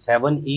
7E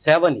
7E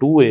2A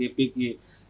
KP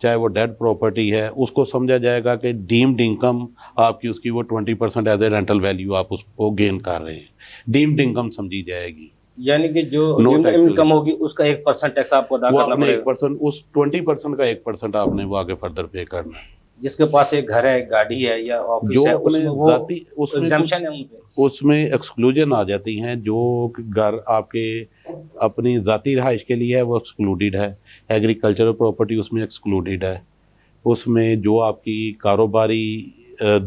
چاہے وہ dead property ہے، اس کو سمجھا جائے گا کہ ڈیمڈ انکم آپ کی اس کی وہ 20% ایز اے رینٹل ویلیو آپ اس کو گین کر رہے ہیں، ڈیمڈ انکم سمجھی جائے گی. یعنی کہ جو انکم ہوگی اس کا 1% ٹیکس آپ کو ادا وہ کرنا اپنے پڑے گا. 1% اس 20% کا 1% آپ نے وہ آگے فردر پے کرنا ہے. جس کے پاس ایک گھر ہے، گاڑی ہے یا آفس جو ہے، اس اپنے میں وہ ذاتی اس میں ایگزمپشن ہے ان پہ. اس میں ایکسکلوژن آ جاتی ہیں. جو گھر آپ کے اپنی ذاتی رہائش کے لیے ہے وہ ایکسکلوڈیڈ ہے. ایگریکلچرل پراپرٹی اس میں ایکسکلوڈیڈ ہے. اس میں جو آپ کی کاروباری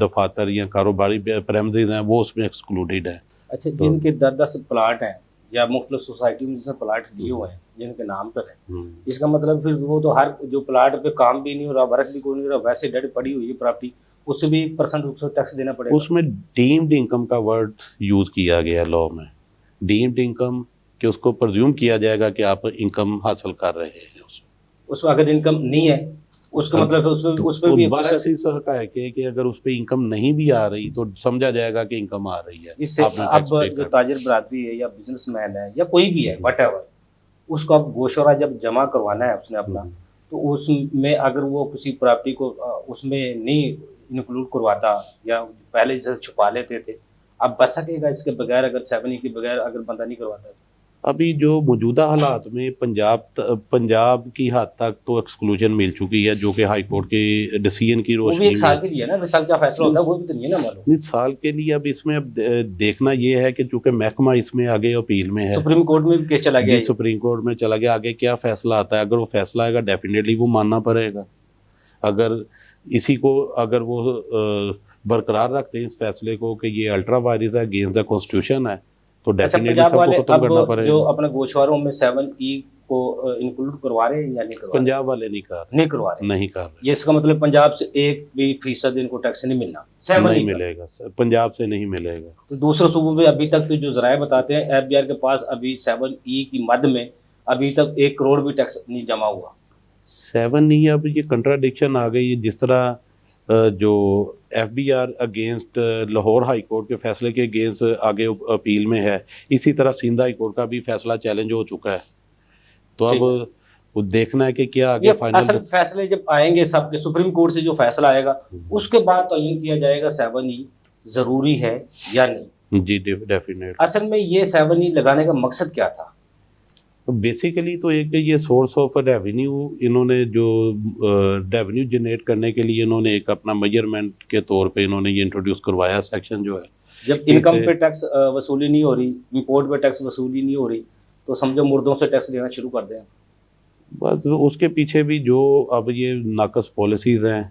دفاتر یا کاروباری پریمزز ہیں وہ اس میں ایکسکلوڈیڈ ہے. اچھا، جن کے 10 پلاٹ ہیں یا مختلف سوسائٹی میں سے پلاٹ لیے ہوئے ہیں جن کے نام پر ہے، اس کا مطلب پھر وہ تو ہر جو پلاٹ پہ کام بھی نہیں ہو رہا، ورک بھی کوئی نہیں ہو رہا، ویسے ڈیڈ پڑی ہوئی ہے پراپرٹی، اس سے بھی 1% ٹیکس دینا پڑے گا. اس میں ڈیمڈ انکم کا ورڈ یوز کیا گیا لا میں. ڈیمڈ انکم کہ اس کو پرزیوم کیا جائے گا کہ آپ انکم حاصل کر رہے ہیں. اس میں اگر انکم نہیں ہے اس کا مطلب اس پہ بھی برعکس اس کا ہے کہ اگر اس پہ انکم نہیں بھی آ رہی تو سمجھا جائے گا کہ انکم آ رہی ہے. اس سے اب جو تاجر برادری ہے یا بزنس مین ہے یا کوئی بھی ہے وٹ ایور، اس کو اب گوشورہ جب جمع کروانا ہے اس نے اپنا، تو اس میں اگر وہ کسی پراپرٹی کو اس میں نہیں انکلوڈ کرواتا یا پہلے جیسے چھپا لیتے تھے، اب بچ سکے گا اس کے بغیر اگر 7E کے بغیر اگر بندہ نہیں کرواتا ہے؟ ابھی جو موجودہ حالات میں پنجاب کی حد تک تو ایکسکلوژن مل چکی ہے، جو کہ ہائی کورٹ کے ڈیسیژن کی روشنی میں. وہ بھی 1 سال کے لیے نا، 2 سال کا فیصلہ ہوتا ہے، وہ بھی تو نہیں ہے نا معلوم. 1 سال کے لیے. اب اس میں اب دیکھنا یہ ہے کہ چونکہ محکمہ اس میں آگے اپیل میں ہے، سپریم کورٹ میں بھی کیس چلا گیا. جی سپریم کورٹ میں چلا گیا. آگے کیا فیصلہ آتا ہے، اگر وہ فیصلہ آئے گا ڈیفینیٹلی وہ ماننا پڑے گا. اگر اسی کو اگر وہ برقرار رکھتے ہیں اس فیصلے کو کہ یہ الٹرا وائرس ہے، اگینسٹ دا کانسٹیٹیوشن ہے، تو ڈیفینیٹلی سب کو ختم کرنا پڑے گا. جو اپنے گوشواروں میں 7E کو انکلوڈ کروا رہے ہیں یا نہیں کروا رہے؟ پنجاب والے نہیں کر رہے. نہیں کروا رہے. نہیں کر رہے. یہ اس کا مطلب پنجاب سے 1% ان کو ٹیکس نہیں ملنا، 7E نہیں ملے گا، پنجاب سے نہیں ملے گا. تو دوسرے صوبوں میں ابھی تک تو جو ذرائع بتاتے ہیں FBR کے پاس ابھی 7E کی مد میں ابھی تک 1 کروڑ بھی ٹیکس نہیں جمع ہوا. 7E اب یہ کنٹراڈکشن آ گئی. جس طرح جو FBR against Lahore high court کے فیصلے کے اگینسٹ آگے اپیل میں ہے، اسی طرح سندھ ہائی کورٹ کا بھی فیصلہ چیلنج ہو چکا ہے. تو اب وہ دیکھنا ہے کہ کیا آگے اصل فیصلے جب آئیں گے سب کے، سپریم کورٹ سے جو فیصلہ آئے گا اس کے بعد تعین کیا جائے گا 7E ضروری ہے یا نہیں. جی ڈیفینیٹ. اصل میں یہ 7E لگانے کا مقصد کیا تھا؟ بیسیکلی تو ایک یہ سورس آف ریونیو، انہوں نے جو ریونیو جنریٹ کرنے کے لیے انہوں نے ایک اپنا میجرمنٹ کے طور پہ انہوں نے یہ انٹروڈیوس کروایا سیکشن جو ہے. جب انکم پہ ٹیکس وصولی نہیں ہو رہی، امپورٹ پہ ٹیکس وصولی نہیں ہو رہی، تو سمجھو مردوں سے ٹیکس لینا شروع کر دیں. بس اس کے پیچھے بھی جو اب یہ ناقص پالیسیز ہیں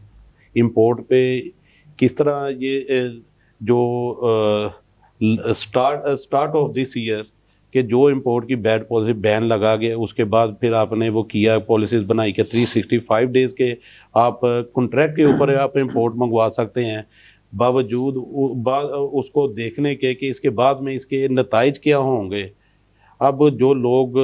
امپورٹ پہ، کس طرح یہ جو اسٹارٹ آف دس ایئر کہ جو امپورٹ کی بیڈ پالیسی بین لگا گیا، اس کے بعد پھر آپ نے وہ کیا پالیسیز بنائی کہ 365 ڈیز کے آپ کنٹریکٹ کے اوپر آپ امپورٹ منگوا سکتے ہیں، باوجود اس کو دیکھنے کے کہ اس کے بعد میں اس کے نتائج کیا ہوں گے. اب جو لوگ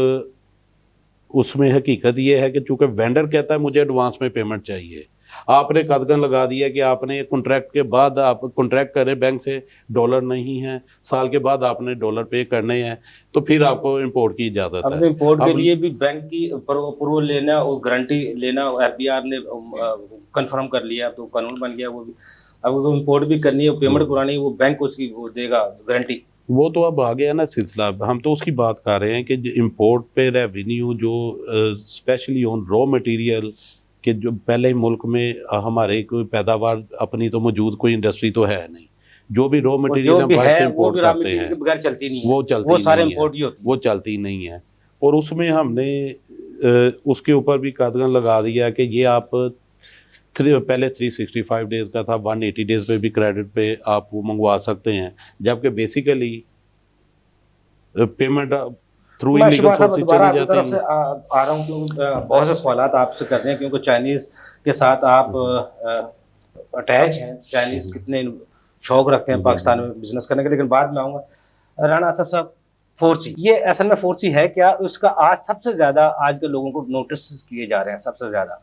اس میں حقیقت یہ ہے کہ چونکہ وینڈر کہتا ہے مجھے ایڈوانس میں پیمنٹ چاہیے، آپ نے قدغن لگا دیا کہ آپ نے کنٹریکٹ کے بعد آپ کنٹریکٹ کریں بینک سے، ڈالر نہیں ہیں، سال کے بعد آپ نے ڈالر پے کرنے ہیں، تو پھر آپ کو امپورٹ کی اجازت ہے. اب امپورٹ کے لیے بھی بینک کی اپروول لینا اور گارنٹی لینا FBR نے کنفرم کر لیا، تو قانون بن گیا وہ بھی. اب امپورٹ بھی کرنی ہے، پیمنٹ کرانی ہے، وہ بینک اس کی دے گا گارنٹی. وہ تو اب آ گیا نا سلسلہ. ہم تو اس کی بات کر رہے ہیں کہ امپورٹ پہ ریونیو جو اسپیشلی آن را مٹیریل، کہ جو پہلے ملک میں ہمارے کوئی پیداوار اپنی تو موجود کوئی انڈسٹری تو ہے نہیں، جو بھی را مٹیریل ہم باہر سے امپورٹ کرتے ہیں بغیر چلتی نہیں، وہ چلتی سارے نہیں امپورٹ ہی ہے، ہوتی ہے، وہ چلتی نہیں ہے. اور اس میں ہم نے اس کے اوپر بھی قدغن لگا دیا کہ یہ آپ پہلے 365 ڈیز کا تھا، 180 ڈیز پہ بھی کریڈٹ پہ آپ وہ منگوا سکتے ہیں، جبکہ basically payment through illegal sources چلی جاتی طرف سے آ رہا ہوں کیونکہ بہت سے سوالات آپ سے کرنے ہیں، کیونکہ چائنیز کے ساتھ آپ اٹیچ ہیں. چائنیز کتنے شوق رکھتے ہیں پاکستان میں بزنس کرنے کے، لیکن بعد میں آؤں گا. رانا اسد صاحب، 4C یہ اصل میں 4C ہے کیا؟ اس کا آج سب سے زیادہ آج کے لوگوں کو نوٹس کیے جا رہے ہیں سب سے زیادہ،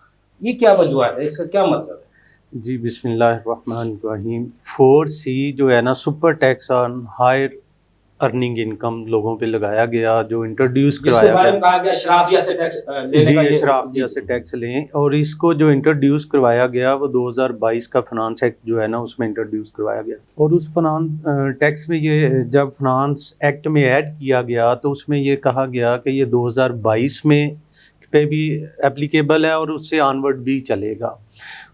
یہ کیا وجوہات ہے، اس کا کیا مطلب ہے؟ جی بسم اللہ الرحمن الرحیم. 4C جو ہے نا، super tax on higher earning income لوگوں پہ لگایا گیا، جو انٹروڈیوس جس کے کرایا بارے گیا، میں کہا گیا اشرافیہ سے ٹیکس لینے جی کا یہ- اشرافیہ سے ٹیکس لیں، اور اس کو جو انٹروڈیوس کروایا گیا وہ 2022 کا فنانس ایکٹ جو ہے نا اس میں انٹروڈیوس کروایا گیا، اور اس فنانس ٹیکس میں یہ جب فنانس ایکٹ میں ایڈ کیا گیا تو اس میں یہ کہا گیا کہ یہ 2022 میں پہ بھی اپلیکیبل ہے اور اس سے آنورڈ بھی چلے گا۔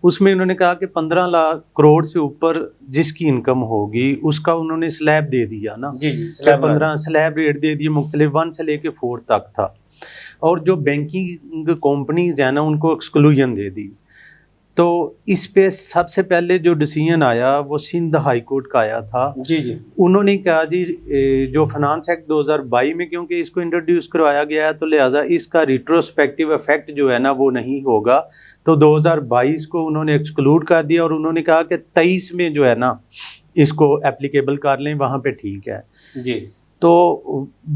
اس میں انہوں نے کہا کہ 15 لاکھ کروڑ سے اوپر جس کی انکم ہوگی اس کا انہوں نے سلیب دے دیا نا، جی کہ سلیب 15 سلیب ریٹ دے دیے، مختلف 1 سے لے کے 4 تک تھا، اور جو بینکنگ کمپنیز ہیں نا ان کو ایکسکلوژن دے دی۔ تو اس پہ سب سے پہلے جو ڈیسیژن آیا وہ سندھ ہائی کورٹ کا آیا تھا۔ جی انہوں نے کہا جی جو فنانس ایکٹ 2022 میں کیونکہ اس کو انٹروڈیوس کروایا گیا ہے تو لہٰذا اس کا ریٹروسپیکٹیو افیکٹ جو ہے نا وہ نہیں ہوگا، تو 2022 کو انہوں نے ایکسکلوڈ کر دیا، اور انہوں نے کہا کہ 23 میں جو ہے نا اس کو اپلیکیبل کر لیں، وہاں پہ ٹھیک ہے۔ جی تو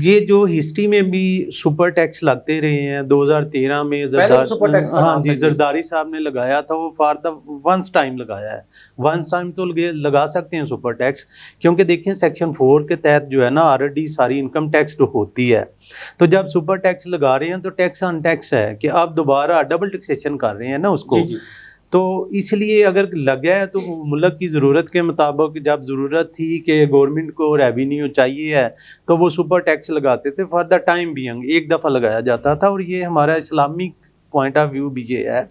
یہ جو ہسٹری میں بھی سپر ٹیکس لگتے رہے ہیں، 2013 میں پہلے بھی سپر ٹیکس کا ہاں نام جی تھا، جی۔ زرداری صاحب نے لگایا تھا، وہ فار دا ونس ٹائم لگایا ہے، ونس ٹائم تو لگا سکتے ہیں سپر ٹیکس، کیونکہ دیکھیں سیکشن 4 کے تحت جو ہے نا آلریڈی ساری انکم ٹیکس ہوتی ہے، تو جب سپر ٹیکس لگا رہے ہیں تو ٹیکس آن ٹیکس ہے کہ آپ دوبارہ ڈبل ٹیکسیشن کر رہے ہیں نا اس کو، جی تو اس لیے اگر لگا ہے تو ملک کی ضرورت کے مطابق جب ضرورت تھی کہ گورنمنٹ کو ریونیو چاہیے ہے تو وہ سپر ٹیکس لگاتے تھے، فار دا ٹائم بینگ ایک دفعہ لگایا جاتا تھا۔ اور یہ ہمارا اسلامی پوائنٹ آف ویو بھی یہ ہے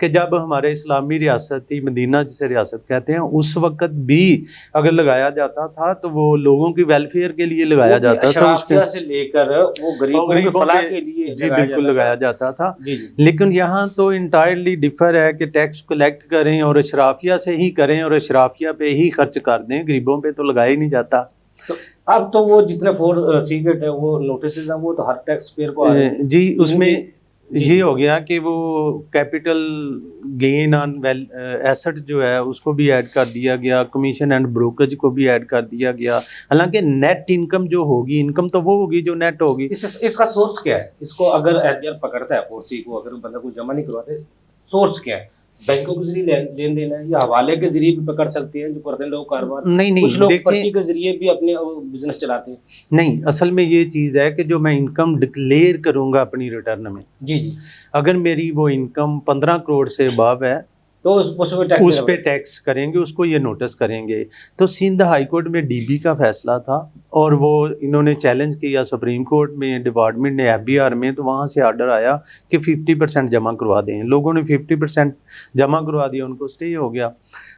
کہ جب ہمارے اسلامی ریاست تھی مدینہ جسے ریاست کہتے ہیں، اس وقت بھی اگر لگایا جاتا تھا تو وہ لوگوں کی ویلفیئر کے لیے لگایا جاتا تھا، اشرافیہ سے لے کر وہ غریبوں کی فلاح کے لیے جی بالکل لگایا جاتا تھا۔ جی لیکن یہاں تو انٹائرلی ڈفر ہے کہ ٹیکس کلیکٹ کریں اور اشرافیہ سے ہی کریں اور اشرافیہ پہ ہی خرچ کر دیں، غریبوں پہ تو لگایا ہی نہیں جاتا۔ تو اب تو وہ جتنے 4 سیکرٹ ہے وہ نوٹسز ہیں وہ تو ہر ٹیکس پیئر کو آ رہے ہیں۔ جی اس میں جی یہ ہو گیا کہ وہ کیپٹل گین آن ایسٹ جو ہے اس کو بھی ایڈ کر دیا گیا، کمیشن اینڈ بروکریج کو بھی ایڈ کر دیا گیا، حالانکہ نیٹ انکم جو ہوگی، انکم تو وہ ہوگی جو نیٹ ہوگی۔ اس کا سورس کیا ہے؟ اس کو اگر ایچ پکڑتا ہے 4C کو، اگر بندہ کو جمع نہیں کرواتے، سورس کیا ہے؟ بینکوں کے ذریعے لین دین ہے یا حوالے کے ذریعے بھی پکڑ سکتے ہیں جو کرتے ہیں لوگ کاروبار؟ نہیں کچھ لوگ دیکھیں، پرچی کے ذریعے بھی اپنے بزنس چلاتے ہیں۔ نہیں اصل میں یہ چیز ہے کہ جو میں انکم ڈکلیئر کروں گا اپنی ریٹرن میں، جی اگر میری وہ انکم 15 کروڑ سے ابو ہے تو اس پہ ٹیکس کریں گے، اس کو یہ نوٹس کریں گے۔ تو سندھ ہائی کورٹ میں ڈی بی کا فیصلہ تھا اور وہ انہوں نے چیلنج کیا سپریم کورٹ میں، ڈپارٹمنٹ نے FBR میں، تو وہاں سے آرڈر آیا کہ 50% جمع کروا دیں۔ لوگوں نے 50% جمع کروا دیا، ان کو اسٹے ہو گیا۔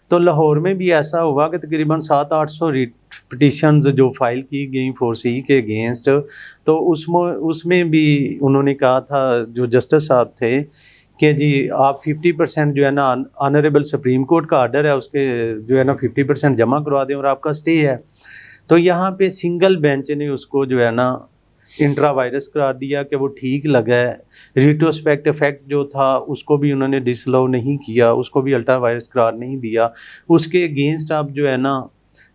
تو لاہور میں بھی ایسا ہوا کہ تقریباً 700-800 پٹیشنز جو فائل کی گئیں 4C کے اگینسٹ، تو اس میں بھی انہوں نے کہا تھا جو جسٹس صاحب تھے کہ جی آپ 50% جو ہے نا آنریبل سپریم کورٹ کا آرڈر ہے اس کے جو ہے نا 50% جمع کروا دیں اور آپ کا اسٹے ہے۔ تو یہاں پہ سنگل بینچ نے اس کو جو ہے نا انٹرا وائرس قرار دیا کہ وہ ٹھیک لگا ہے۔ ریٹروسپیکٹ افیکٹ جو تھا اس کو بھی انہوں نے ڈسلو نہیں کیا، اس کو بھی الٹرا وائرس قرار نہیں دیا۔ اس کے اگینسٹ اب جو ہے نا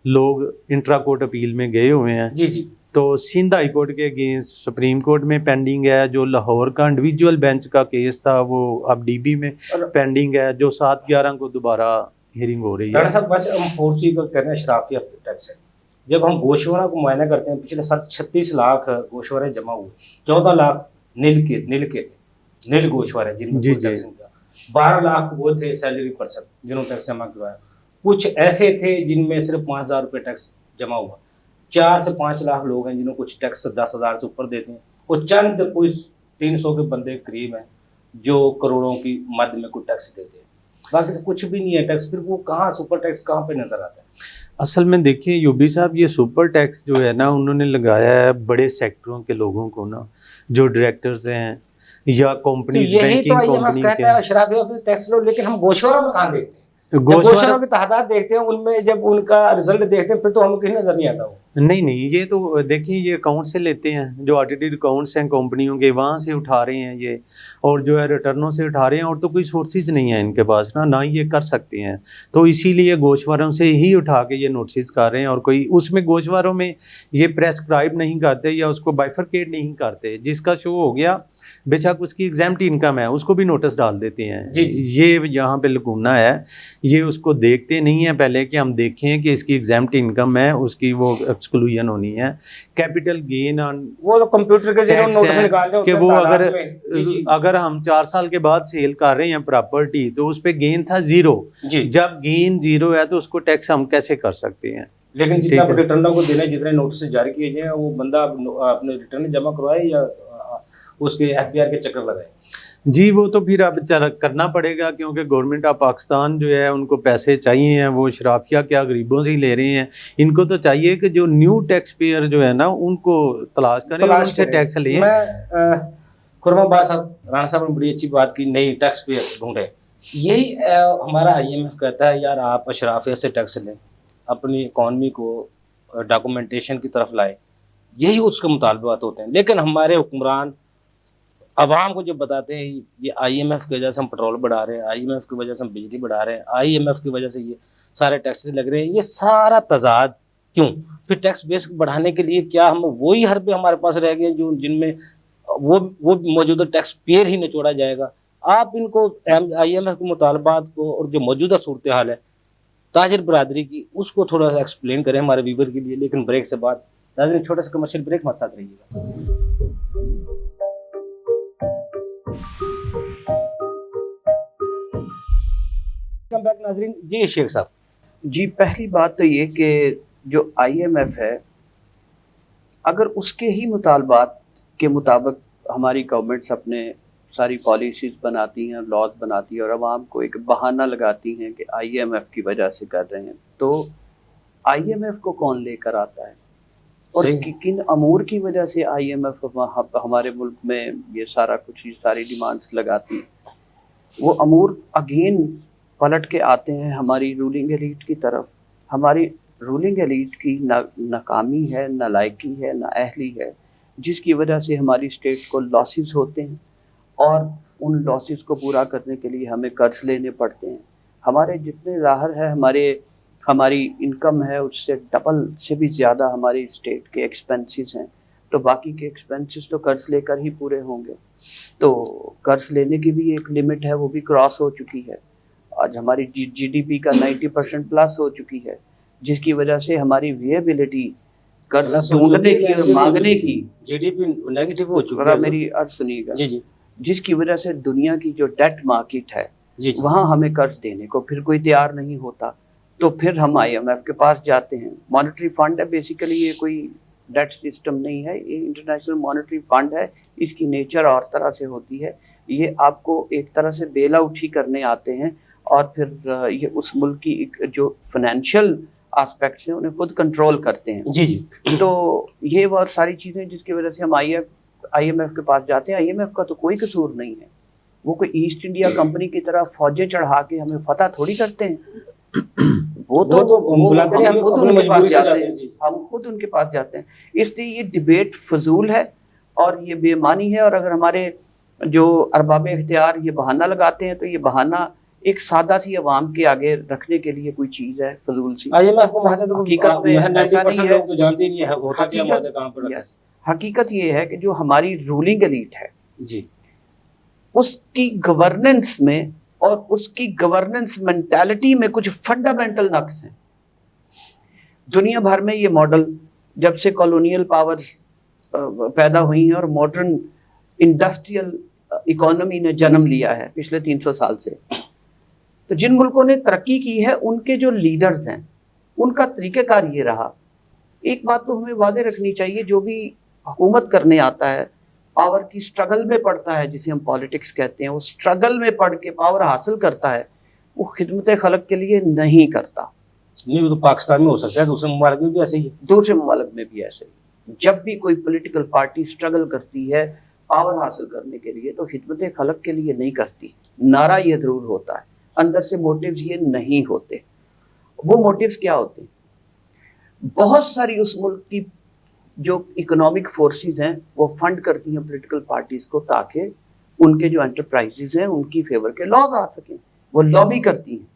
لوگ انٹرا کورٹ اپیل میں گئے ہوئے ہیں۔ جی تو سندھ ہائی کورٹ کے اگینسٹ سپریم کورٹ میں پینڈنگ ہے، جو لاہور کا انڈیویجول بینچ کا کیس تھا وہ اب DB میں پینڈنگ ہے، جو 7/11 کو دوبارہ ہیئرنگ ہو رہی ہے۔ ڈاکٹر صاحب ویسے ہم 4C کا کہتے ہیں اشرافیہ ٹیکس ہے، جب ہم گوشوارہ کو معائنہ کرتے ہیں پچھلے سال 36 لاکھ گوشوارے جمع ہوئے، 14 لاکھ نیل کے تھے، نیل گوشوارے جن میں کوئی ٹیکس نہیں تھا، 12 لاکھ وہ تھے سیلری پرسن جنہوں نے ٹیکس جمع کروایا، کچھ ایسے تھے جن میں صرف 5,000 روپے ٹیکس جمع ہوا، 4 سے 5 لاکھ لوگ ہیں جنہوں کچھ ٹیکس 10,000 سے اوپر دیتے ہیں، اور چند کوئی 300 کے بندے قریب ہیں جو کروڑوں کی مد میں کوئی ٹیکس دیتے ہیں، باقی تو کچھ بھی نہیں ہے ٹیکس۔ پھر وہ کہاں سپر ٹیکس کہاں پہ نظر آتا ہے؟ اصل میں دیکھیں یوبی صاحب، یہ سپر ٹیکس جو ہے نا انہوں نے لگایا ہے بڑے سیکٹروں کے لوگوں کو نا، جو ڈائریکٹرز ہیں یا کمپنیز، یہی تو بینکنگ IMF کمپنی کہتا ہے اشرافیہ ٹیکس لو، لیکن ہم گوشواروں میں کہاں دیکھتے ہیں؟ جب گوشوارہ گوشواروں کی تعداد دیکھتے ہیں ان میں جب ان کا رزلٹ دیکھتے ہیں پھر تو ہمیں کہیں نظر نہیں آتا وہ۔ نہیں یہ تو دیکھیں یہ اکاؤنٹ سے لیتے ہیں، جو آڈیٹڈ اکاؤنٹس ہیں کمپنیوں کے وہاں سے اٹھا رہے ہیں یہ، اور جو ہے ریٹرنوں سے اٹھا رہے ہیں، اور تو کوئی سورسز نہیں ہیں ان کے پاس نہ یہ کر سکتے ہیں، تو اسی لیے گوشواروں سے ہی اٹھا کے یہ نوٹسز کر رہے ہیں، اور کوئی اس میں گوشواروں میں یہ پریسکرائب نہیں کرتے یا اس کو بائفرکیٹ نہیں کرتے، جس کا شو ہو گیا بے شک اس کی ایگزامپٹ انکم ہے اس کو بھی نوٹس ڈال دیتے ہیں. جی یہ یہاں پہ لگونا ہے, یہ اس کو دیکھتے نہیں ہیں پہلے کہ ہم دیکھیں کہ اس کی ایگزامپٹ انکم ہے, اس کی وہ ایکسکلوژن ہونی ہے. کیپٹل گین آن وہ تو کمپیوٹر کے ذریعے نوٹس نکال رہے کہ ہوتے وہ ہیں تعداد میں. اگر ہم 4 سال کے بعد سیل کر رہے ہیں پراپرٹی تو اس پہ گین تھا 0. جب گین 0 ہے تو اس کو ٹیکس ہم کیسے کر سکتے ہیں؟ لیکن جتنا ریٹرنوں کو دینا, جتنے نوٹس جاری کیے جائیں, وہ بندہ اپنے ریٹرن جمع کروائے یا اس کے ایف بی آر کے چکر لگائے. جی وہ تو پھر اب کرنا پڑے گا, کیونکہ گورنمنٹ آف پاکستان جو ہے ان کو پیسے چاہیے ہیں, وہ شرافیہ کیا غریبوں سے ہی لے رہے ہیں. ان کو تو چاہیے کہ جو نیو ٹیکس پیئر جو ہے نا ان کو تلاش کریں اور ان سے ٹیکس لیں. میں خرم عباس صاحب, رانا صاحب نے بڑی اچھی بات کی, نئی ٹیکس پیئر ڈھونڈے. یہی ہمارا آئی ایم ایف کہتا ہے یار آپ اشرافیہ سے ٹیکس لیں, اپنی اکانومی کو ڈاکومنٹیشن کی طرف لائیں, یہی اس کے مطالبات ہوتے ہیں. لیکن ہمارے حکمران عوام کو جب بتاتے ہیں یہ آئی ایم ایف کی وجہ سے ہم پٹرول بڑھا رہے ہیں, آئی ایم ایف کی وجہ سے ہم بجلی بڑھا رہے ہیں, آئی ایم ایف کی وجہ سے یہ سارے ٹیکسز لگ رہے ہیں, یہ سارا تضاد کیوں؟ پھر ٹیکس بیس بڑھانے کے لیے کیا ہم وہی حربے ہمارے پاس رہ گئے جو جن میں وہ موجودہ ٹیکس پیئر ہی نچوڑا جائے گا؟ آپ ان کو آئی ایم ایف کے مطالبات کو اور جو موجودہ صورتحال ہے تاجر برادری کی اس کو تھوڑا سا ایکسپلین کریں ہمارے ویور کے لیے. لیکن بریک سے بعد ناظرین چھوٹا سا کمرشل بریک, ہمارے ساتھ رہیے گا. ناظرین جی شیخ صاحب. جی پہلی بات تو یہ کہ جو آئی ایم ایف ہے اگر اس کے ہی مطالبات کے مطابق ہماری گورنمنٹس اپنے ساری پالیسیز بناتی ہیں, لاز بناتی ہیں اور عوام کو ایک بہانہ لگاتی ہیں کہ آئی ایم ایف کی وجہ سے کر رہے ہیں, تو آئی ایم ایف کو کون لے کر آتا ہے اور کن امور کی وجہ سے آئی ایم ایف ہمارے ملک میں یہ سارا کچھ ساری ڈیمانڈس لگاتی ہے؟ وہ امور اگین پلٹ کے آتے ہیں ہماری رولنگ ایلیٹ کی طرف. ہماری رولنگ ایلیٹ کی ناکامی ہے, نالائکی ہے, نااہلی ہے, جس کی وجہ سے ہماری اسٹیٹ کو لاسز ہوتے ہیں اور ان لاسز کو پورا کرنے کے لیے ہمیں قرض لینے پڑتے ہیں. ہمارے جتنے ظاہر ہے ہماری انکم ہے اس سے ڈبل سے بھی زیادہ ہماری اسٹیٹ کے ایکسپینسز ہیں, تو باقی کے ایکسپینسز تو قرض لے کر ہی پورے ہوں گے. تو قرض لینے کی بھی ایک لمٹ ہے, وہ بھی کراس ہو چکی ہے. آج ہماری جی ڈی پی کا 90% پلس ہو چکی ہے, جس کی وجہ سے ہماری ویبلٹی قرض ڈھونڈنے کی اور مانگنے کی جی ڈی پی نیگیٹو ہو چکی ہے. میری عرض سنیے گا. جی جس کی وجہ سے دنیا کی جو ڈیٹ مارکیٹ ہے وہاں ہمیں قرض دینے کو پھر کوئی تیار نہیں ہوتا, تو پھر ہم آئی ایم ایف کے پاس جاتے ہیں. مانیٹری فنڈ ہے بیسیکلی, یہ کوئی ڈیٹ سسٹم نہیں ہے, یہ انٹرنیشنل مانیٹری فنڈ ہے. اس کی نیچر اور طرح سے ہوتی ہے, یہ آپ کو ایک طرح سے بیل آؤٹ ہی کرنے آتے ہیں اور پھر یہ اس ملک کی جو فائنینشیل آسپیکٹس ہیں انہیں خود کنٹرول کرتے ہیں. جی تو یہ وہ ساری چیزیں جس کی وجہ سے ہم آئی ایم ایف کے پاس جاتے ہیں. آئی ایم ایف کا تو کوئی قصور نہیں ہے, وہ کوئی ایسٹ انڈیا کمپنی کی طرح فوجیں چڑھا کے ہمیں فتح تھوڑی کرتے ہیں. وہ تو ہم خود ان کے پاس جاتے ہیں. اس لیے یہ ڈبیٹ فضول ہے اور یہ بے معنی ہے. اور اگر ہمارے جو ارباب اختیار یہ بہانہ لگاتے ہیں تو یہ بہانہ ایک سادہ سی عوام کے آگے رکھنے کے لیے کوئی چیز ہے فضول سی. آئی ایم ایف کو حقیقت میں ایسا نہیں ہے. لوگ تو جانتے ہی نہیں ہے ہوتا کیا معاہدہ کہاں پر ہے. حقیقت یہ ہے کہ جو ہماری رولنگ ایلیٹ ہے جی اس کی گورننس میں اور اس کی گورننس مینٹالٹی میں کچھ فنڈامنٹل نقص ہیں. دنیا بھر میں یہ ماڈل جب سے کالونیل پاورز پیدا ہوئی ہیں اور ماڈرن انڈسٹریل اکانومی نے جنم لیا ہے پچھلے 300 سال سے, تو جن ملکوں نے ترقی کی ہے ان کے جو لیڈرز ہیں ان کا طریقہ کار یہ رہا. ایک بات تو ہمیں واضح رکھنی چاہیے, جو بھی حکومت کرنے آتا ہے پاور کی سٹرگل میں پڑتا ہے, جسے ہم پالیٹکس کہتے ہیں, وہ سٹرگل میں پڑھ کے پاور حاصل کرتا ہے, وہ خدمت خلق کے لیے نہیں کرتا. نہیں وہ تو پاکستان میں ہو سکتا ہے, دوسرے ممالک میں بھی ایسے ہی ہے. دوسرے ممالک میں بھی ایسے ہی. جب بھی کوئی پولیٹیکل پارٹی سٹرگل کرتی ہے پاور حاصل کرنے کے لیے تو خدمت خلق کے لیے نہیں کرتی. نعرہ یہ ضرور ہوتا ہے, اندر سے موٹیوز یہ نہیں ہوتے. وہ موٹیوز کیا ہوتے ہیں؟ بہت ساری اس ملک کی جو اکنامک فورسز ہیں وہ فنڈ کرتی ہیں پولیٹیکل پارٹیز کو تاکہ ان کے جو انٹرپرائزز ہیں ان کی فیور کے لاز آ سکیں. وہ لابی کرتی ہیں.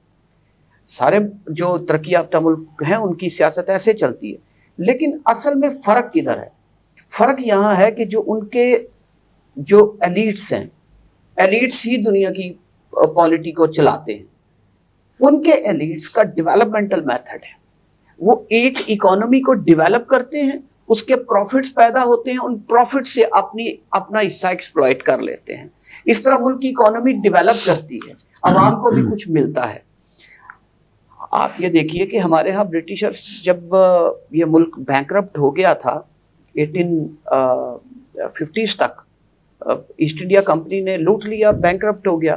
سارے جو ترقی یافتہ ملک ہیں ان کی سیاست ایسے چلتی ہے. لیکن اصل میں فرق کدھر ہے؟ فرق یہاں ہے کہ جو ان کے جو ایلیٹس ہیں, ایلیٹس ہی دنیا کی پالیٹی کو چلاتے ہیں. ان کے ایلیٹس کا ڈیولپمنٹل میتھڈ ہے, وہ ایک اکانومی کو ڈیولپ کرتے ہیں, اس کے پروفٹس پیدا ہوتے ہیں, ان پروفٹ سے اپنا حصہ ایکسپلائٹ کر لیتے ہیں. اس طرح ملک کی اکانومی ڈیولپ کرتی ہے, عوام کو بھی کچھ ملتا ہے. آپ یہ دیکھیے کہ ہمارے ہاں برٹشرز جب یہ ملک بینکرپٹ ہو گیا تھا 1850s تک, ایسٹ انڈیا کمپنی نے لوٹ لیا, بینکرپٹ ہو گیا.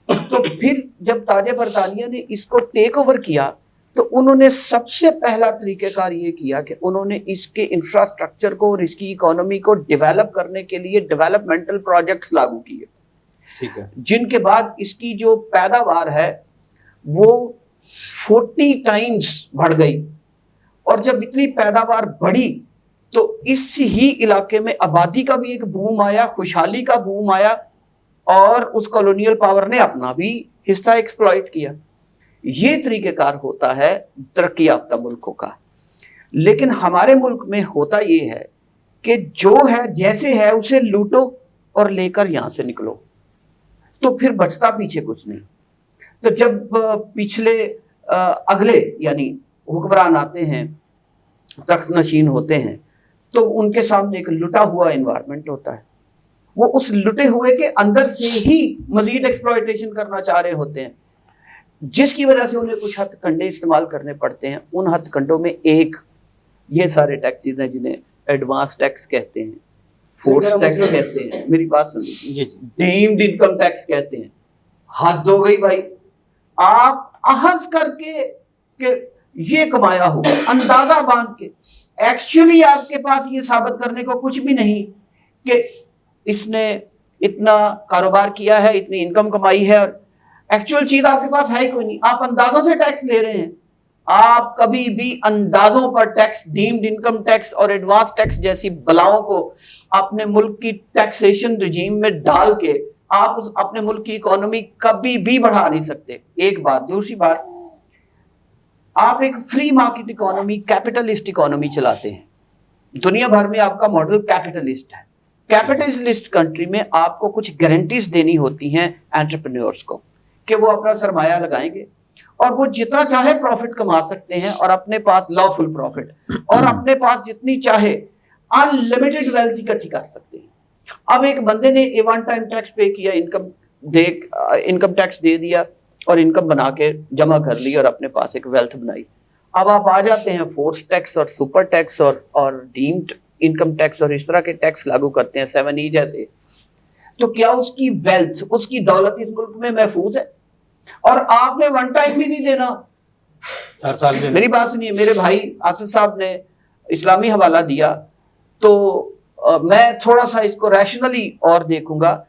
تو پھر جب تاج برطانیہ نے اس کو ٹیک اوور کیا تو انہوں نے سب سے پہلا طریقہ کار یہ کیا کہ انہوں نے اس کے انفراسٹرکچر کو اور اس کی اکانومی کو ڈیولپ کرنے کے لیے ڈیولپمنٹل پروجیکٹس لاگو کیے, ٹھیک ہے, جن کے بعد اس کی جو پیداوار ہے وہ 40 ٹائمز بڑھ گئی. اور جب اتنی پیداوار بڑھی تو اس ہی علاقے میں آبادی کا بھی ایک بوم آیا, خوشحالی کا بوم آیا, اور اس کالونیل پاور نے اپنا بھی حصہ ایکسپلائٹ کیا. یہ طریقہ کار ہوتا ہے ترقی یافتہ ملکوں کا. لیکن ہمارے ملک میں ہوتا یہ ہے کہ جو ہے جیسے ہے اسے لوٹو اور لے کر یہاں سے نکلو, تو پھر بچتا پیچھے کچھ نہیں. تو جب پچھلے اگلے یعنی حکمران آتے ہیں, تخت نشین ہوتے ہیں, تو ان کے سامنے ایک لٹا ہوا انوائرمنٹ ہوتا ہے. وہ اس لٹے ہوئے کے اندر سے ہی مزید ایکسپلائٹیشن کرنا چاہ رہے ہوتے ہیں, جس کی وجہ سے انہیں کچھ ہتھ کنڈے استعمال کرنے پڑتے ہیں. ان ہتھ کنڈوں میں ایک یہ سارے ٹیکسز ہیں جنہیں ایڈوانس ٹیکس کہتے ہیں, فورس ٹیکس کہتے ہیں, میری بات سن لیجیے, ڈیمڈ انکم ٹیکس کہتے ہیں. حد ہو گئی بھائی, آپ احظ کر کے کہ یہ کمایا ہوگا, اندازہ باندھ کے, ایکچولی آپ کے پاس یہ ثابت کرنے کو کچھ بھی نہیں کہ اس نے اتنا کاروبار کیا ہے, اتنی انکم کمائی ہے, اور ایکچوئل چیز آپ کے پاس ہے ہی کوئی نہیں. آپ اندازوں سے ٹیکس لے رہے ہیں. آپ کبھی بھی اندازوں پر ٹیکس, ڈیمڈ انکم ٹیکس اور ایڈوانس ٹیکس جیسی بلاؤں کو اپنے ملک کی ٹیکسیشن رجیم میں ڈال کے آپ اپنے ملک کی اکانومی کبھی بھی بڑھا نہیں سکتے. ایک بات. دوسری بات, آپ ایک free market economy, capitalist economy چلاتے ہیں. دنیا بھر میں آپ کا ماڈل کیپٹلسٹ ہے. کیپٹلسٹ کنٹری میں آپ کو کچھ گارنٹیز دینی ہوتی ہیں انٹرپرینیورز کو کہ وہ اپنا سرمایہ لگائیں گے اور وہ جتنا چاہے پروفٹ کما سکتے ہیں, اور اپنے پاس لافل پروفٹ, اور اپنے پاس جتنی چاہے ان لمیٹڈ ویلتھ اکٹھی کر سکتے ہیں. اب ایک بندے نے اے ون ٹائم ٹیکس پے کیا, انکم ٹیکس دے دیا اور انکم بنا کے جمع کر لی اور اپنے پاس ایک ویلتھ بنائی. اب آپ آ جاتے ہیں فورس ٹیکس اور سپر ٹیکس اور ڈیمڈ انکم ٹیکس اور اس طرح کے ٹیکس لاگو کرتے ہیں 7E جیسے. تو کیا اس کی ویلتھ, اس کی دولت اس ملک میں محفوظ ہے؟ اور آپ نے ون ٹائم بھی نہیں دینا, ہر سال دینا. میری بات سنیے, میرے بھائی آصف صاحب نے اسلامی حوالہ دیا تو میں تھوڑا سا اس کو ریشنلی اور دیکھوں گا.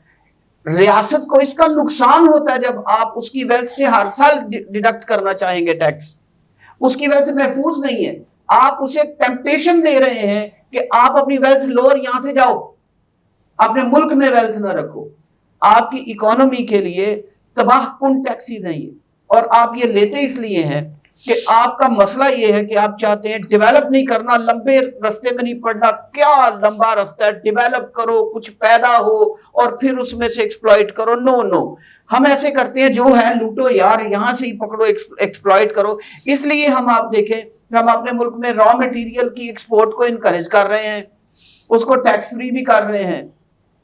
ریاست کو اس کا نقصان ہوتا ہے جب آپ اس کی ویلتھ سے ہر سال ڈیڈکٹ کرنا چاہیں گے ٹیکس. اس کی ویلتھ محفوظ نہیں ہے. آپ اسے ٹیمپٹیشن دے رہے ہیں کہ آپ اپنی ویلتھ لو اور یہاں سے جاؤ, اپنے ملک میں ویلتھ نہ رکھو. آپ کی اکانومی کے لیے تباہ کن ٹیکسیز ہیں یہ, اور آپ یہ لیتے اس لیے ہیں کہ آپ کا مسئلہ یہ ہے کہ آپ چاہتے ہیں ڈیولپ نہیں کرنا, لمبے رستے میں نہیں پڑنا. کیا لمبا رستہ ہے, ڈیولپ کرو, کچھ پیدا ہو اور پھر اس میں سے ایکسپلائٹ کرو. نو, ہم ایسے کرتے ہیں جو ہے لوٹو یار, یہاں سے ہی پکڑو, ایکسپلائٹ کرو. اس لیے ہم آپ دیکھیں ہم اپنے ملک میں را مٹیریل کی ایکسپورٹ کو انکریج کر رہے ہیں, اس کو ٹیکس فری بھی کر رہے ہیں.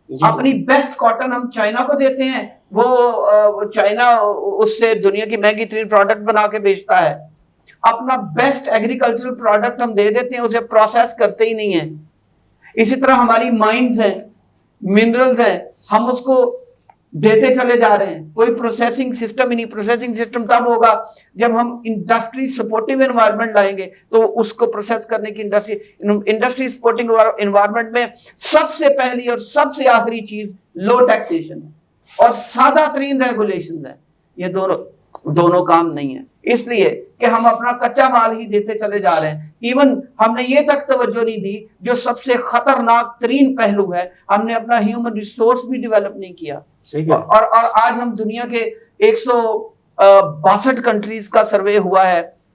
اپنی بیسٹ کاٹن ہم چائنا کو دیتے ہیں, وہ چائنا اس سے دنیا کی مہنگی ترین پروڈکٹ بنا کے بیچتا ہے. اپنا بیسٹ ایگریکلچرل پروڈکٹ ہم دے دیتے ہیں, اسے پروسیس کرتے ہی نہیں ہیں. اسی طرح ہماری مائنز ہیں, منرلز ہیں, ہم اس کو دیتے چلے جا رہے ہیں. کوئی پروسیسنگ سسٹم ہی نہیں. پروسیسنگ سسٹم تب ہوگا جب ہم انڈسٹری سپورٹیو انوائرمنٹ لائیں گے, تو اس کو پروسیس کرنے کی انڈسٹری سپورٹنگ انوائرمنٹ میں سب سے پہلی اور سب سے آخری چیز لو ٹیکسیشن اور سادہ ترین ریگولیشن ہے. یہ دونوں کام نہیں ہیں, اس لیے کہ ہم اپنا کچا مال ہی دیتے چلے جا رہے ہیں. ایون ہم نے یہ تک توجہ نہیں دی جو سب سے خطرناک ترین پہلو ہے, ہم نے اپنا ہیومن ریسورس بھی ڈیولپ نہیں کیا. اور آج ہم دنیا کے 162 کنٹریز کا سروے ہوا ہے,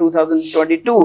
2022,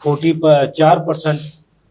44%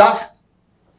10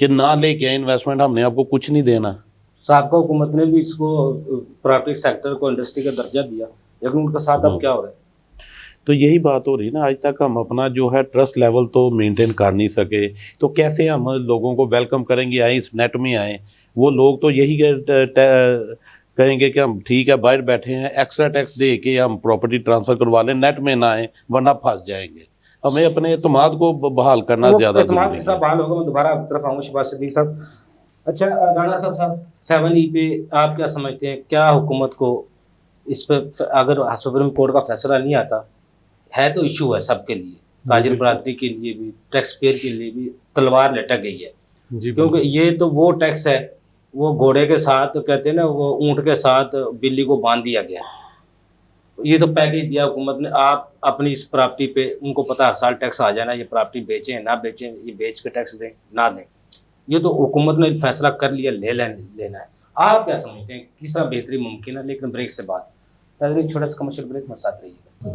کہ نہ لے کے انویسٹمنٹ ہم نے آپ کو کچھ نہیں دینا. سابقہ حکومت نے بھی اس کو پرائیویٹ سیکٹر کو انڈسٹری کا درجہ دیا، لیکن ان کے ساتھ اب کیا ہو رہا ہے؟ تو یہی بات ہو رہی ہے نا، آج تک ہم اپنا جو ہے ٹرسٹ لیول تو مینٹین کر نہیں سکے، تو کیسے ہم لوگوں کو ویلکم کریں گے آئیں اس نیٹ میں آئیں. وہ لوگ تو یہی کہیں گے کہ ہم ٹھیک ہے باہر بیٹھے ہیں، ایکسٹرا ٹیکس دے کے ہم پراپرٹی ٹرانسفر کروا لیں، نیٹ میں نہ آئیں ورنہ پھنس جائیں گے. ہمیں اپنے اعتماد کو بحال کرنا وہ زیادہ اعتماد ضروری کس طرح ہے. بحال ہوگا؟ میں دوبارہ آپ کی طرف آؤں شہباز صدیق صاحب. اچھا رانا صاحب 7E پہ آپ کیا سمجھتے ہیں؟ کیا حکومت کو اس پہ اگر سپریم کورٹ کا فیصلہ نہیں آتا، ہے تو ایشو ہے سب کے لیے، تاجر برادری کے لیے بھی، ٹیکس پیئر کے لیے بھی تلوار لٹک گئی ہے، کیونکہ یہ تو وہ ٹیکس ہے، وہ گھوڑے کے ساتھ کہتے ہیں نا، وہ اونٹ کے ساتھ بلی کو باندھ دیا گیا. یہ تو پیکیج دیا حکومت نے، آپ اپنی اس پراپرٹی پہ، ان کو پتہ ہر سال ٹیکس آ جانا، یہ پراپرٹی بیچیں نہ بیچیں، یہ بیچ کے ٹیکس دیں نہ دیں، یہ تو حکومت نے فیصلہ کر لیا، لینا ہے. آپ کیا سمجھتے ہیں کس طرح بہتری ممکن ہے؟ لیکن بریک سے بعد ناظرین چھوٹا سا کمرشل بریک میں ساتھ رہیے گا.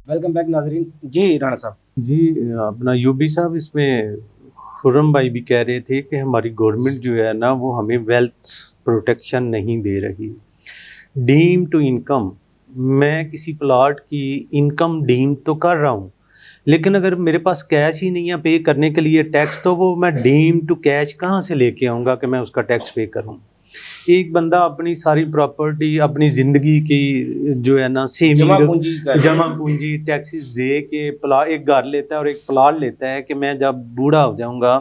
ویلکم بیک ناظرین. جی رانا صاحب. جی اپنا یوبی صاحب اس میں خرم بھائی بھی کہہ رہے تھے کہ ہماری گورنمنٹ جو ہے نا وہ ہمیں ویلتھ پروٹیکشن نہیں دے رہی. ڈیم ٹو انکم، میں کسی پلاٹ کی انکم ڈیم تو کر رہا ہوں، لیکن اگر میرے پاس کیش ہی نہیں ہے پے کرنے کے لیے ٹیکس، تو وہ میں ڈیم ٹو کیش کہاں سے لے کے آؤں گا کہ میں اس کا ٹیکس پے کروں؟ ایک بندہ اپنی ساری پراپرٹی، اپنی زندگی کی جو ہے نا سیونگ، جمع پونجی، ٹیکسز دے کے ایک گھر لیتا ہے اور ایک پلاٹ لیتا ہے کہ میں جب بوڑھا ہو جاؤں گا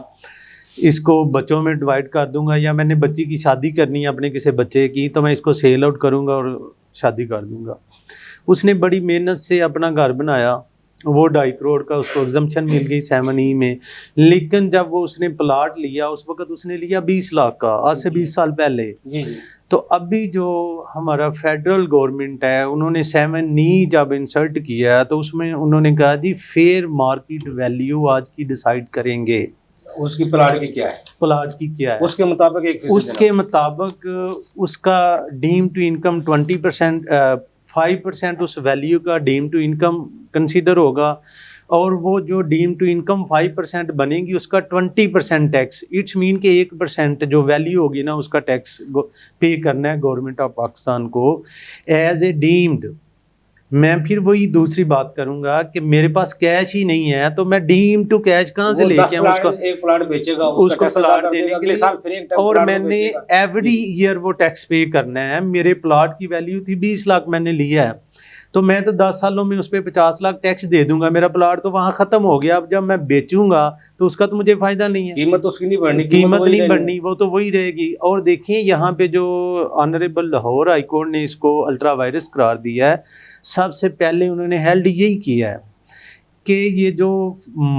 اس کو بچوں میں ڈیوائڈ کر دوں گا، یا میں نے بچی کی شادی کرنی ہے اپنے کسی بچے کی تو میں اس کو سیل آؤٹ کروں گا اور شادی کر دوں گا. اس نے بڑی محنت سے اپنا گھر بنایا، وہ 2.5 کروڑ کا اس کو ایگزمپشن مل گئی 7E میں، لیکن جب وہ اس نے پلاٹ لیا اس وقت اس نے لیا 20 لاکھ کا، آج سے 20 سال پہلے. تو ابھی جو ہمارا فیڈرل گورنمنٹ ہے انہوں نے 7E جب انسرٹ کیا تو اس میں انہوں نے کہا جی فیئر مارکیٹ ویلیو آج کی ڈیسائیڈ کریں گے. اس کی پلاٹ کی کیا ہے؟ پلاٹ کی کیا ہے؟ اس کے مطابق اس کے مطابق اس کا ڈیم ٹو انکم 20%، 5% اس ویلیو کا ڈیم ٹو انکم کنسیڈر ہوگا، اور وہ جو ڈیم ٹو انکم 5% بنے گی اس کا 20% ٹیکس. اٹس مین کہ 1% جو ویلیو ہوگی نا اس کا ٹیکس پے کرنا ہے گورنمنٹ آف پاکستان کو ایز اے ڈیمڈ. میں پھر وہی دوسری بات کروں گا کہ میرے پاس کیش ہی نہیں ہے تو میں ڈیم ٹو کیش کہاں سے لے کے آؤں؟ اس کو ایک پلاٹ بیچے گا، اس کو پلاٹ دینے کے لیے، اور میں نے ایوری ایئر وہ ٹیکس پے کرنا ہے. میرے پلاٹ کی ویلیو تھی 20 لاکھ میں نے لیا ہے، تو میں تو 10 سالوں میں اس پہ 50 لاکھ ٹیکس دے دوں گا، میرا پلاٹ تو وہاں ختم ہو گیا. اب جب میں بیچوں گا تو اس کا تو مجھے فائدہ نہیں ہے، قیمت اس کی نہیں بڑھنی، قیمت نہیں بڑھنی، وہ تو وہی رہے گی. اور دیکھیں یہاں پہ جو آنریبل لاہور ہائی کورٹ نے اس کو الٹرا وائرس قرار دیا ہے، سب سے پہلے انہوں نے ہیلڈ یہی کیا ہے کہ یہ جو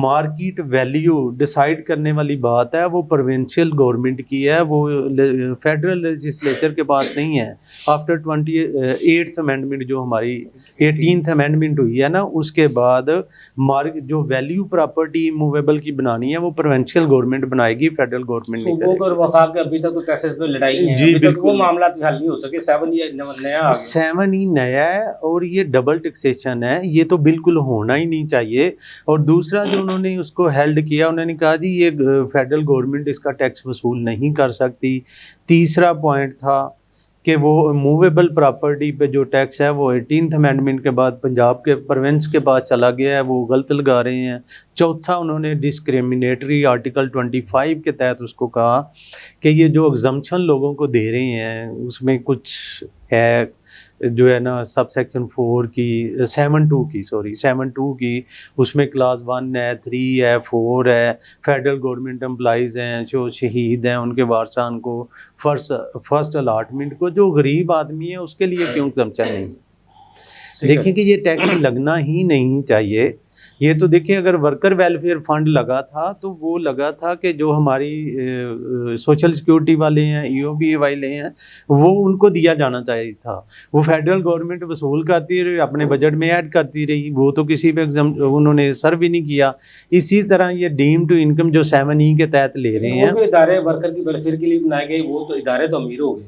مارکیٹ ویلیو ڈیسائیڈ کرنے والی بات ہے وہ پروونشل گورنمنٹ کی ہے، وہ فیڈرل لیجسلیچر کے پاس نہیں ہے. آفٹر 28th امینڈمنٹ جو ہماری 18th امینڈمنٹ ہوئی ہے نا، اس کے بعد جو ویلیو پراپرٹی موویبل کی بنانی ہے وہ پروونشل گورنمنٹ بنائے گی، فیڈرل گورنمنٹ نہیں کرے گی. وفاق کے ابھی تک تو کیسز پہ لڑائی ہے، جی بالکل، وہ معاملات حل نہیں ہو سکے. 7E نیا ہے اور یہ ڈبل ٹیکسیشن ہے، یہ تو بالکل ہونا ہی نہیں چاہیے. اور دوسرا جو انہوں نے اس کو ہیلڈ کیا، انہوں نے کہا جی یہ فیڈرل گورنمنٹ اس کا ٹیکس وصول نہیں کر سکتی. تیسرا پوائنٹ تھا کہ وہ موویبل پراپرٹی پہ جو ٹیکس ہے وہ 18th امینڈمنٹ کے بعد پنجاب کے پروونس کے پاس چلا گیا ہے، وہ غلط لگا رہے ہیں. چوتھا انہوں نے ڈسکریمنیٹری آرٹیکل 25 کے تحت اس کو کہا کہ یہ جو ایگزمپشن لوگوں کو دے رہے ہیں اس میں کچھ ہے جو ہے نا سب سیکشن 4 کی 7(2) کی اس میں کلاس 1 ہے، 3 ہے، 4 ہے. فیڈرل گورنمنٹ امپلائیز ہیں جو شہید ہیں ان کے وارثان کو فرسٹ الاٹمنٹ کو، جو غریب آدمی ہے اس کے لیے کیوں ایگزمپشن نہیں؟ دیکھیں کہ یہ ٹیکس لگنا ہی نہیں چاہیے. یہ تو دیکھیں اگر ورکر ویلفیئر فنڈ لگا تھا تو وہ لگا تھا کہ جو ہماری سوشل سیکیورٹی والے ہیں، EOBA والے ہیں، وہ ان کو دیا جانا چاہیے تھا. وہ فیڈرل گورنمنٹ وصول کرتی رہی، اپنے بجٹ میں ایڈ کرتی رہی، وہ تو کسی پہ انہوں نے سرو بھی نہیں کیا. اسی طرح یہ ڈیم ٹو انکم جو 7E کے تحت لے رہے ہیں، وہ ادارے ورکر کی ویلفیئر کے لیے بنائے گئے، وہ تو ادارے تو امیر ہو گئے.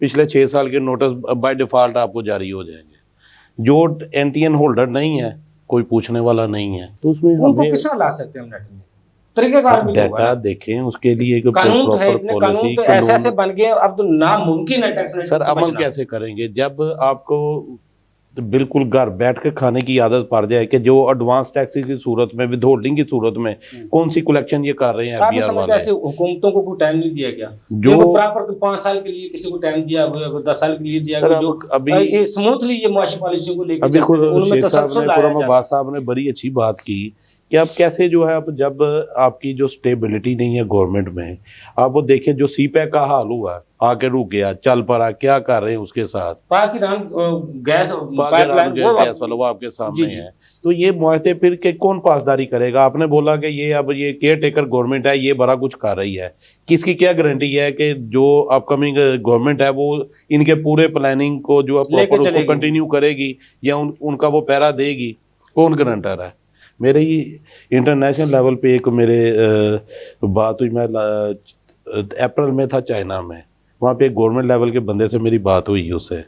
پچھلے 6 سال کے نوٹس بائی ڈیفالٹ آپ کو جاری ہو جائیں گے. جو NTN ہولڈر نہیں ہے کوئی پوچھنے والا نہیں ہے, تو اس میں ان کو کس طرح لا سکتے ہیں ہم نیٹ میں؟ طریقہ کار بھی تو ہوگا ڈیٹا نا. دیکھیں, اس کے لیے ایک قانون تو ہے, پراپر اتنے قانون تو ایسے ایسے بن گئے اب تو ناممکن ہے ٹیکس ریٹ سر سے عمل بچنا. کیسے کریں گے جب آپ کو بالکل گھر بیٹھ کے کھانے کی عادت پڑ جائے کہ جو ایڈوانس ٹیکسی کی صورت میں ود ہولڈنگ کی صورت میں کون سی کلیکشن یہ کر رہے ہیں آپ FBR سمجھتے والے. ایسے حکومتوں کو کوئی ٹائم نہیں دیا گیا جو ان کو پراپر 5 سال کے لیے کسی کو ٹائم دیا ہوا ہے, 10 سال کے لیے دیا سر گیا, جو ابھی اسموتھلی یہ معاشی پالیسیوں کو لے کے ابھی چلتے ہیں, ان میں شیخ صاحب تسلسل نے, لایا خرم جاتا عباس صاحب نے بڑی اچھی بات کی کہ آپ کیسے جو ہے اب جب آپ کی جو سٹیبلٹی نہیں ہے گورنمنٹ میں, آپ وہ دیکھیں جو سی پیک کا حال ہوا, آ کے رک گیا, چل پڑا, کیا کر رہے ہیں اس کے ساتھ Pakistan gas pipeline gas والا وہ آپ کے سامنے ہے. تو یہ معاہدے پھر کہ کون پاسداری کرے گا؟ آپ نے بولا کہ یہ اب یہ کیئر ٹیکر گورنمنٹ ہے, یہ بڑا کچھ کر رہی ہے, کس کی کیا گارنٹی ہے کہ جو اپ کمنگ گورنمنٹ ہے وہ ان کے پورے پلاننگ کو جو پراپر اس کو کنٹینیو کرے گی یا ان کا وہ پیرا دے گی؟ کون گارنٹر ہے؟ میرے ہی انٹرنیشنل لیول پہ ایک میرے بات ہوئی, میں اپریل میں تھا چائنا میں, وہاں پہ ایک گورنمنٹ لیول کے بندے سے میری بات ہوئی اس سے,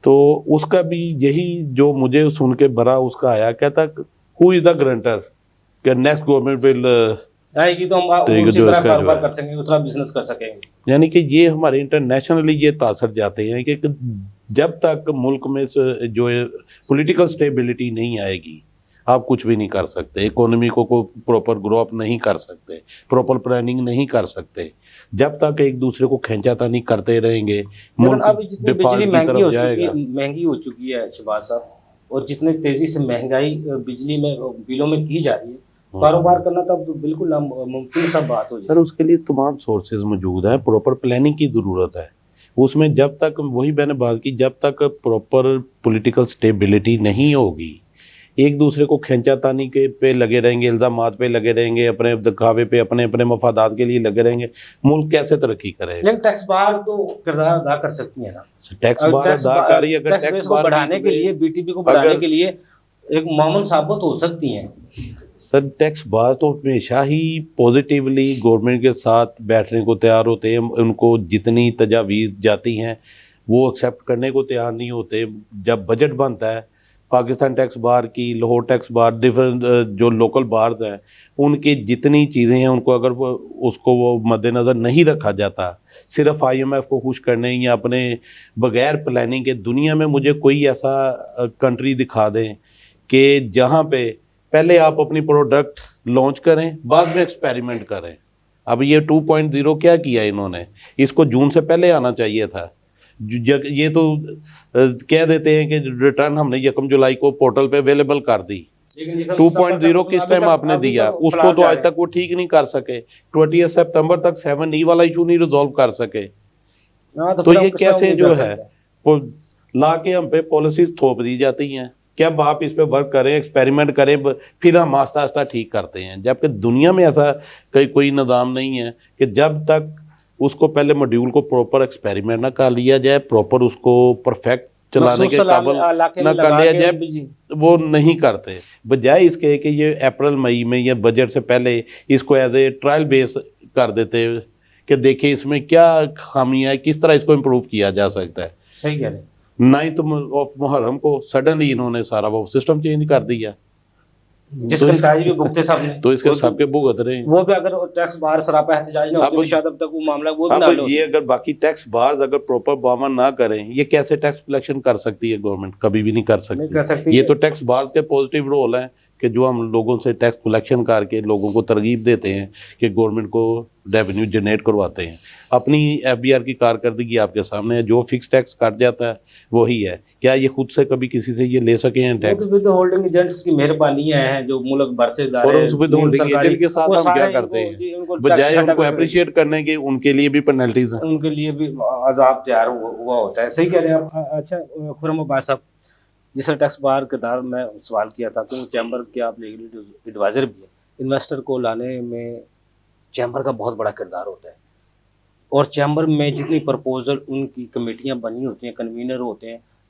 تو اس کا بھی یہی جو مجھے سن کے بڑا اس کا آیا, کہتا ہو از دا گارنٹر کہ نیکسٹ گورنمنٹ ول آئے گی تو ہم اسی طرح کاروبار کر سکیں گے, اس طرح بزنس کر سکیں گے. یعنی کہ یہ ہمارے انٹرنیشنلی یہ تاثر جاتے ہیں کہ جب تک ملک میں جو پولیٹیکل سٹیبلٹی نہیں آئے گی آپ کچھ بھی نہیں کر سکتے, اکانومی کو پراپر گرو اپ نہیں کر سکتے, پراپر پلاننگ نہیں کر سکتے. جب تک ایک دوسرے کو کھینچا تانی کرتے رہیں گے, اب جتنی بجلی مہنگی ہو چکی ہے شہباز صاحب, اور جتنے تیزی سے مہنگائی بجلی میں بلوں میں کی جا رہی ہے, کاروبار کرنا تو اب بالکل ممکن سب بات ہو جائے. سر اس کے لیے تمام سورسز موجود ہیں, پراپر پلاننگ کی ضرورت ہے. اس میں جب تک وہی میں نے بات کی, جب تک پراپر پولیٹیکل سٹیبلٹی نہیں ہوگی, ایک دوسرے کو کھینچا تانی کے پہ لگے رہیں گے, الزامات پہ لگے رہیں گے, اپنے دکھاوے پہ اپنے مفادات کے لیے لگے رہیں گے, ملک کیسے ترقی کرے گا؟ لیکن ٹیکس بار تو کردار ادا کر سکتی ہیں نا, ٹیکس بار ادا کر رہی ہے, اگر ٹیکس کو بڑھانے کے لیے, BTP کو بڑھانے کے لیے ایک معاون ثابت ہو سکتی ہیں. سر ٹیکس بار تو ہمیشہ ہی پازیٹیولی گورنمنٹ کے ساتھ بیٹھنے کو تیار ہوتے ہیں, ان کو جتنی تجاویز جاتی ہیں وہ ایکسیپٹ کرنے کو تیار نہیں ہوتے. جب بجٹ بنتا ہے پاکستان ٹیکس بار کی, لاہور ٹیکس بار, ڈفرینٹ جو لوکل بارز ہیں ان کی جتنی چیزیں ہیں ان کو اگر اس کو وہ مد نظر نہیں رکھا جاتا, صرف IMF کو خوش کرنے یا اپنے بغیر پلاننگ کے, دنیا میں مجھے کوئی ایسا کنٹری دکھا دیں کہ جہاں پہ پہلے آپ اپنی پروڈکٹ لانچ کریں, بعد میں ایکسپیریمنٹ کریں. اب یہ 2.0 کیا کیا انہوں نے, اس کو جون سے پہلے آنا چاہیے تھا. یہ تو کہہ دیتے ہیں کہ ریٹرن ہم نے 1 جولائی کو پورٹل پہ اویلیبل کر دی. 2.0 کس ٹائم آپ نے دیا, اس کو تو آج تک وہ ٹھیک نہیں کر سکے. 20 سپتمبر تک 7E والا ایشو نہیں ریزالو کر سکے. تو یہ کیسے جو ہے لا کے ہم پہ پالیسیز تھوپ دی جاتی ہیں کہ اب آپ اس پہ ورک کریں, ایکسپیریمنٹ کریں, پھر ہم آہستہ آہستہ ٹھیک کرتے ہیں. جبکہ دنیا میں ایسا کوئی نظام نہیں ہے کہ جب تک اس کو پہلے ماڈیول کو پراپر ایکسپیریمنٹ نہ کر لیا جائے, پراپر اس کو پرفیکٹ چلانے کے قابل نہ کر لیا جائے, وہ نہیں کرتے. بجائے اس کے کہ یہ اپریل مئی میں یا بجٹ سے پہلے اس کو ایز اے ٹرائل بیس کر دیتے کہ دیکھیں اس میں کیا خامیاں ہیں, کس طرح اس کو امپروو کیا جا سکتا ہے. صحیح کہہ رہے ہیں. 9 محرم کو سڈنلی انہوں نے سارا وہ سسٹم چینج کر دیا, جس کے نتائج بھی بھگتے سب نے, تو اس کے سب کے بھگت رہے ہیں. وہ بھی اگر ٹیکس بار سراپا احتجاج نہ ہوتے تو شاید اب تک وہ معاملہ وہ بھی نہ حل ہوتا. یہ اگر باقی ٹیکس بارز اگر پراپر باون نہ کریں, یہ کیسے ٹیکس کلیکشن کر سکتی ہے گورنمنٹ؟ کبھی بھی نہیں کر سکتی. یہ تو ٹیکس بارز کے پازیٹیو رول ہیں کہ جو ہم لوگوں سے ٹیکس کلیکشن کر کے لوگوں کو ترغیب دیتے ہیں کہ گورنمنٹ کو ریونیو جنریٹ کرواتے ہیں. اپنی FBR کی کارکردگی آپ کے سامنے ہے, جو فکس ٹیکس کٹ جاتا ہے وہی ہے. کیا یہ خود سے کبھی کسی سے یہ لے سکے ہیں ٹیکس؟ ود ہولڈنگ ایجنٹس کی مہربانی ہیں جو ملک بھر سے ادارے, اور اس ود ہولڈنگ ایجنٹ کے ساتھ ہم کیا کرتے ہیں, بجائے ان کو اپریشیٹ کرنے کے ان کے لیے بھی پینلٹیز ہیں, ان کے لیے بھی عذاب تیار ہوا ہوتا ہے. صحیح کہہ رہے ہیں آپ. اچھا خرم عباس صاحب, جس طرح ٹیکس بار کے دار میں سوال کیا تھا کہ چیمبر کے آپ لیگل ایڈوائزر بھی ہیں, انویسٹر کو لانے میں چیمبر کا بہت بڑا کردار ہوتا ہے, اور چیمبر میں جتنی پرپوزل ان کی کمیٹیاں بنی ہوتی ہیں, کنوینر ہوتے ہیں,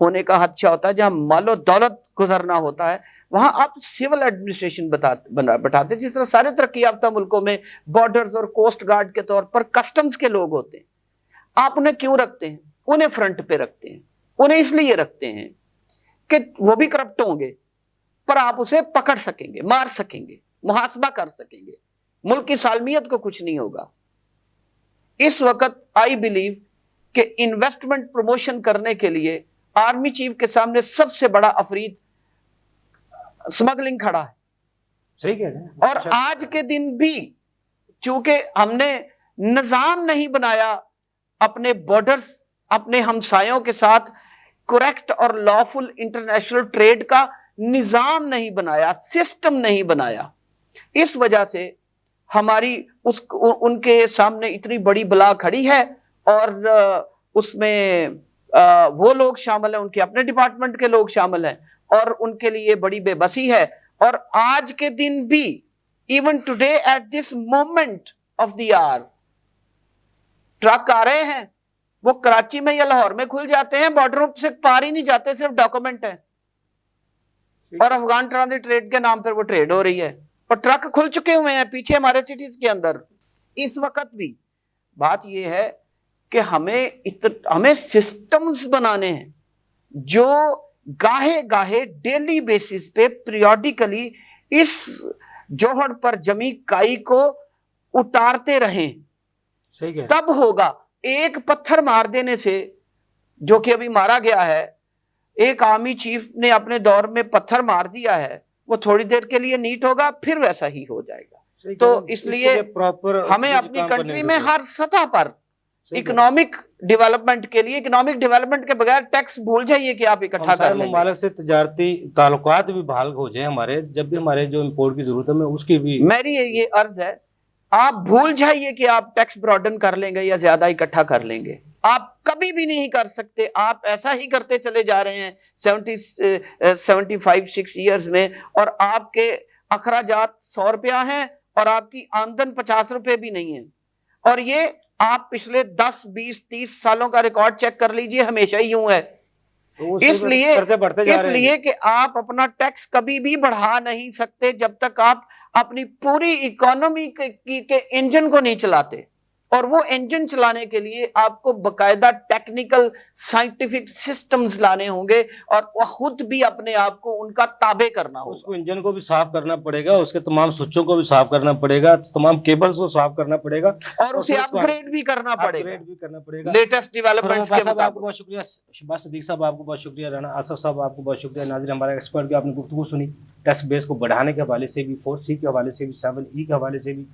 ہونے کا خدشہ ہوتا ہے, جہاں مال و دولت گزرنا ہوتا ہے, وہاں آپ سول ایڈمنسٹریشن بٹھاتے, جس طرح سارے ترقی یافتہ ملکوں میں بارڈرز اور کوسٹ گارڈ کے طور پر کسٹمز کے لوگ ہوتے ہیں. آپ انہیں کیوں رکھتے ہیں؟ انہیں فرنٹ پہ رکھتے ہیں, انہیں اس لیے رکھتے ہیں کہ وہ بھی کرپٹ ہوں گے, پر آپ اسے پکڑ سکیں گے, مار سکیں گے, محاسبہ کر سکیں گے, ملک کی سالمیت کو کچھ نہیں ہوگا. اس وقت آئی بلیو کہ انویسٹمنٹ پروموشن کرنے کے لیے آرمی چیف کے سامنے سب سے بڑا افریت سمگلنگ کھڑا ہے. صحیح کہہ رہے ہیں. اور آج کے دن بھی چونکہ ہم نے نظام نہیں بنایا اپنے بارڈرز, اپنے ہمسایوں کے ساتھ کریکٹ اور لافل انٹرنیشنل ٹریڈ کا نظام نہیں بنایا, سسٹم نہیں بنایا, اس وجہ سے ہماری ان کے سامنے اتنی بڑی بلا کھڑی ہے. اور اس میں وہ لوگ شامل ہیں, ان کے اپنے ڈپارٹمنٹ کے لوگ شامل ہیں, اور ان کے لیے بڑی بے بسی ہے. اور آج کے دن بھی even today at this moment of the are truck آ رہے ہیں, وہ کراچی میں یا لاہور میں کھل جاتے ہیں, بارڈروں سے پار ہی نہیں جاتے, صرف ڈاکومنٹ ہے, اور افغان ٹرانزٹ ٹریڈ کے نام پر وہ ٹریڈ ہو رہی ہے, اور ٹرک کھل چکے ہوئے ہیں پیچھے ہمارے سٹیز کے اندر. اس وقت بھی بات یہ ہے کہ ہمیں سسٹمز بنانے ہیں جو گاہے گاہے ڈیلی بیسس پہ پیریوڈیکلی اس جوہر پر جمی کائی کو اتارتے رہیں. صحیح ہے. تب ہوگا. ایک پتھر مار دینے سے, جو کہ ابھی مارا گیا ہے, ایک آرمی چیف نے اپنے دور میں پتھر مار دیا ہے, وہ تھوڑی دیر کے لیے نیٹ ہوگا, پھر ویسا ہی ہو جائے گا. تو اس لیے ہمیں اپنی کنٹری میں ہر سطح پر اکنامک ڈیولپمنٹ کے لیے, اکنامک ڈیولپمنٹ کے بغیر ٹیکس بھول جائیے کہ آپ اکٹھا کر لیں. ممالک سے تجارتی تعلقات بھی بحال ہو جائیں ہمارے, جب بھی ہمارے جو امپورٹ کی ضرورت ہے, میں اس کی بھی میری یہ عرض ہے, آپ بھول جائیے کہ آپ ٹیکس براڈن کر لیں گے یا زیادہ اکٹھا کر لیں گے. آپ کبھی بھی نہیں کر سکتے. آپ ایسا ہی کرتے چلے جا رہے ہیں 75-6 ایئرز میں, اور آپ کے اخراجات 100 روپیہ ہیں اور آپ کی آمدن 50 روپے بھی نہیں ہے. اور یہ آپ پچھلے 10-20-30 سالوں کا ریکارڈ چیک کر لیجئے, ہمیشہ ہی یوں ہے. اس لیے کہ آپ اپنا ٹیکس کبھی بھی بڑھا نہیں سکتے جب تک آپ اپنی پوری اکانومی کے انجن کو نہیں چلاتے. اور وہ انجن چلانے کے لیے آپ کو باقاعدہ ٹیکنیکل سائنٹیفک سسٹمز لانے ہوں گے, اور خود بھی اپنے آپ کو ان کا تابع کرنا ہوگا. اس کو انجن کو بھی صاف کرنا پڑے گا, اس کے تمام سوئچوں کو بھی صاف کرنا پڑے گا, تمام کیبلز کو صاف کرنا پڑے گا, اور اسے اپ گریڈ بھی کرنا پڑے گا لیٹسٹ ڈیولپمنٹس کے مطابق. آپ کو بہت شکریہ شہباز صدیق صاحب, آپ کو بہت شکریہ رانا آصف صاحب, آپ کو بہت شکریہ. ناظرین, ہمارا ایکسپرٹ کی آپ نے گفتگو سنی, ٹیکس بیس کو بڑھانے کے حوالے سے بھی, 4C کے حوالے سے بھی, 7E کے حوالے سے بھی.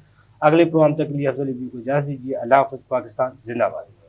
اگلے پروگرام تک کے لیے افضل کو اجازت دیجیے. اللہ حافظ. پاکستان زندہ باد.